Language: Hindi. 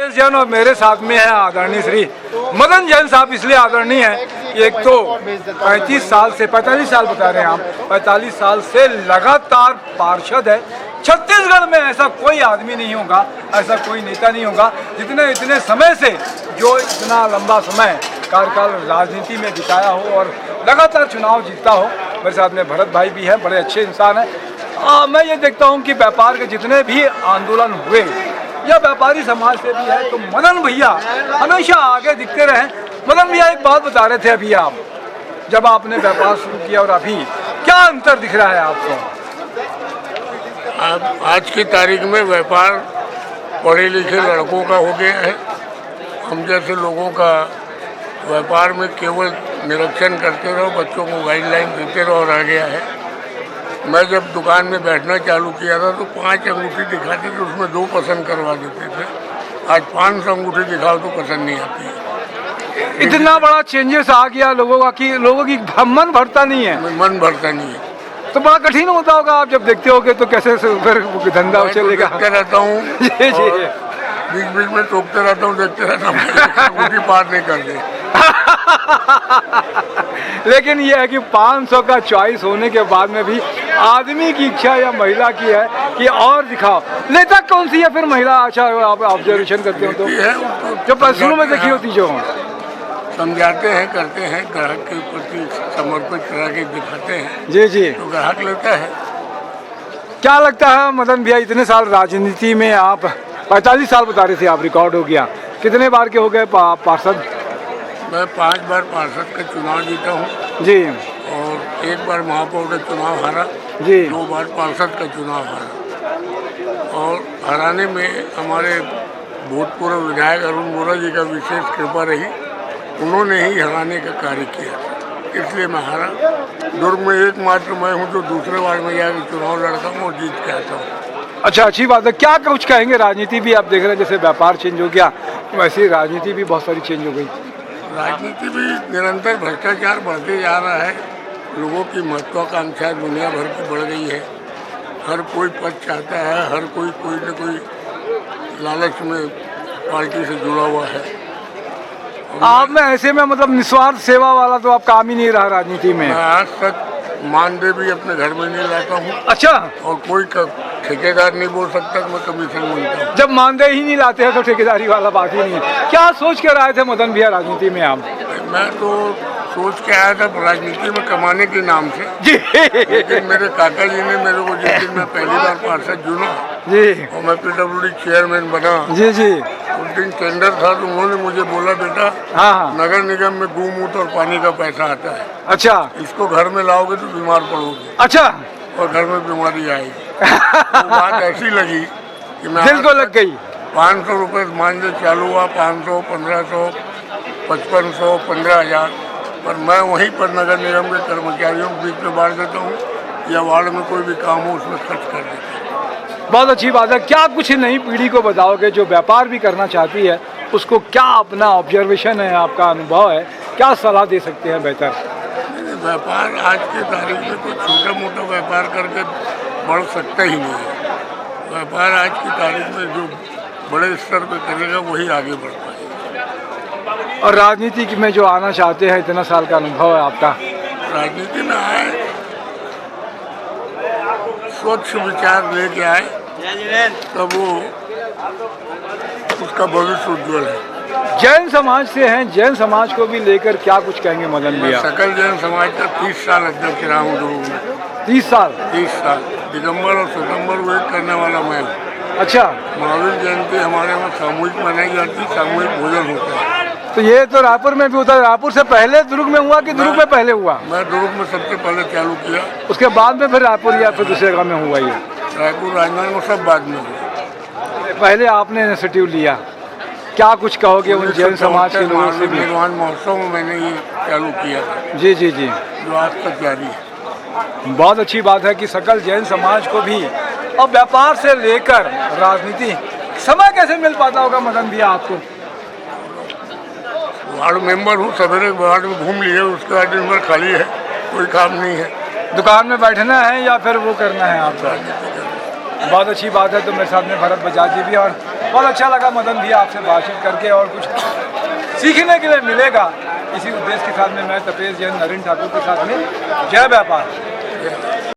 जैन और मेरे साथ में है आदरणीय श्री मदन जैन साहब। इसलिए आदरणीय है कि एक तो 45 साल से 45 साल बता रहे हैं आप, 45 साल से लगातार पार्षद है। छत्तीसगढ़ में ऐसा कोई आदमी नहीं होगा, ऐसा कोई नेता नहीं होगा इतने समय से जो इतना लंबा समय कार्यकाल राजनीति में बिताया हो और लगातार चुनाव जीतता हो। मेरे साथ में भरत भाई भी हैं, बड़े अच्छे इंसान हैं। मैं ये देखता हूँ कि व्यापार के जितने भी आंदोलन हुए या व्यापारी समाज से भी है तो मदन भैया हमेशा आगे दिखते रहे। मदन भैया एक बात बता रहे थे अभी, आप जब आपने व्यापार शुरू किया और अभी क्या अंतर दिख रहा है आपको? आज की तारीख में व्यापार पढ़े लिखे लड़कों का हो गया है। हम जैसे लोगों का व्यापार में केवल निरीक्षण करते रहो, बच्चों को गाइडलाइन देते रहो और आ गया है। मैं जब दुकान में बैठना चालू किया था तो 5 अंगूठी दिखाते थे, उसमें 2 पसंद करवा देते थे। आज 500 अंगूठी दिखाओ तो पसंद नहीं आती है। इतना बड़ा चेंजेस आ गया लोगों का कि लोगों की मन भरता नहीं है। मन भरता नहीं है तो बड़ा कठिन होता होगा आप जब देखते होगे तो कैसे फिर धंधा चलेगा? देखते रहता हूँ, बीच बीच में टोकते रहता हूँ, देखते रहता हूँ अंगूठी पार नहीं कर दे। लेकिन ये है कि 500 का चॉइस होने के बाद में भी आदमी की इच्छा या महिला की है कि और दिखाओ। लेता कौन सी है फिर महिला? अच्छा, आप ऑब्जर्वेशन करते हो तो जो शुरू में देखी होती जो समझाते हैं, करते हैं, ग्राहक के प्रति समर्पित करा के दिखाते हैं जी जी तो ग्राहक लेता है। क्या लगता है मदन भैया, इतने साल राजनीति में आप 45 साल बता रहे थे आप, रिकॉर्ड हो गया, कितने बार के हो गए पार्षद? मैं 5 बार पार्षद का चुनाव जीता हूँ जी, और 1 बार महापौर का चुनाव हारा जी, 2 बार पार्षद का चुनाव हारा। और हराने में हमारे भूतपूर्व विधायक अरुण बोरा जी का विशेष कृपा रही, उन्होंने ही हराने का कार्य किया, इसलिए मैं हारा। दुर्ग में एकमात्र मैं हूँ जो दूसरे बार में जाकर चुनाव लड़ता हूँ और जीत के आता हूँ। अच्छा, अच्छी बात है। क्या कुछ कहेंगे? राजनीति भी आप देख रहे हैं, जैसे व्यापार चेंज हो गया वैसे राजनीति भी बहुत सारी चेंज हो गई। राजनीति भी निरंतर भ्रष्टाचार बढ़ते जा रहा है। लोगों की महत्वाकांक्षा दुनिया भर की बढ़ गई है। हर कोई पद चाहता है, हर कोई कोई न कोई लालच में पार्टी से जुड़ा हुआ है। आप में ऐसे में मतलब निस्वार्थ सेवा वाला तो आप काम ही नहीं रहा राजनीति में। मैं आज तक मानदेय भी अपने घर में नहीं लाता हूँ। अच्छा, और कोई ठेकेदार नहीं बोल सकता कि मैं कमीशन मिलता हूँ। जब मानदेय ही नहीं लाते हैं तो ठेकेदारी वाला बात ही नहीं है। क्या सोच कर आए थे मदन भैया राजनीति में आप? मैं तो सोच के आया था राजनीति में कमाने के नाम से जी। लेकिन मेरे काका जी ने मेरे को जिस दिन मैं पहली बार पार्षद चुना जी और मैं PWD चेयरमैन बना जी जी, उस दिन टेंडर था तो उन्होंने मुझे बोला, बेटा हाँ, नगर निगम में गौमूत्र और पानी का पैसा आता है, अच्छा, इसको घर में लाओगे तो बीमार पड़ोगे। अच्छा, और घर में बीमारी आएगी। तो बात ऐसी लगी कि मैं दिल को लग गई। 500 रुपये मानदेय चालू हुआ, 500, 1500, 5500, 15,000, पर मैं वहीं पर नगर निगम के कर्मचारियों के बीच में बांट देता हूँ या वार्ड में कोई भी काम हो उसमें खर्च कर देता हूँ। बहुत अच्छी बात है। क्या कुछ नई पीढ़ी को बताओगे जो व्यापार भी करना चाहती है, उसको क्या अपना ऑब्जर्वेशन है, आपका अनुभव है, क्या सलाह दे सकते हैं बेहतर? व्यापार आज की तारीख में कोई छोटा मोटा व्यापार करके बढ़ सकता ही नहीं है। व्यापार आज की तारीख में जो बड़े स्तर पे करेगा वही आगे बढ़ पाएगा। और राजनीति में जो आना चाहते हैं, इतना साल का अनुभव है आपका, राजनीति में आए, स्वच्छ विचार लेके आए तब वो उसका भविष्य उज्ज्वल है। जैन समाज से हैं, जैन समाज को भी लेकर क्या कुछ कहेंगे मदन भैया? सकल जैन समाज का 30 साल अध्यक्ष रहा हूँ। 30 साल? 30 साल दिगंबर और सितंबर को एक करने वाला मैं हूँ। अच्छा, महावीर जयंती हमारे यहाँ सामूहिक मनाई जाती, सामूहिक भोजन होता है। तो ये तो रायपुर में भी होता है। रायपुर से पहले दुर्ग में हुआ कि दुर्ग में पहले हुआ? मैं दुर्ग में सबसे पहले चालू किया, उसके बाद में फिर रायपुर या फिर दूसरे जगह में हुआ? ये रायपुर राजनांदगांव में सब बाद में हुआ। पहले आपने इनिशिएटिव लिया। क्या कुछ कहोगे उन जैन समाज के लोगों से भी? निर्माण महोत्सव में मैंने ये चालू किया था। जी जी जी, जो आज तक जारी है। बहुत अच्छी बात है कि सकल जैन समाज को भी और व्यापार से लेकर राजनीति समय कैसे मिल पाता होगा मदन भैया आपको? वार्ड मेंबर हूँ, सवेरे वार्ड में घूम लिए, उसके बाद दिन भर खाली है, कोई काम नहीं है। दुकान में बैठना है या फिर वो करना है आपका? बहुत अच्छी बात है। तो मेरे साथ में भरत बजाज जी भी और बहुत अच्छा लगा मदन भैया आपसे बातचीत करके, और कुछ सीखने के लिए मिलेगा। इसी उद्देश्य के साथ में मैं तपेश जैन नरेंद्र ठाकुर के साथ में जय व्यापार।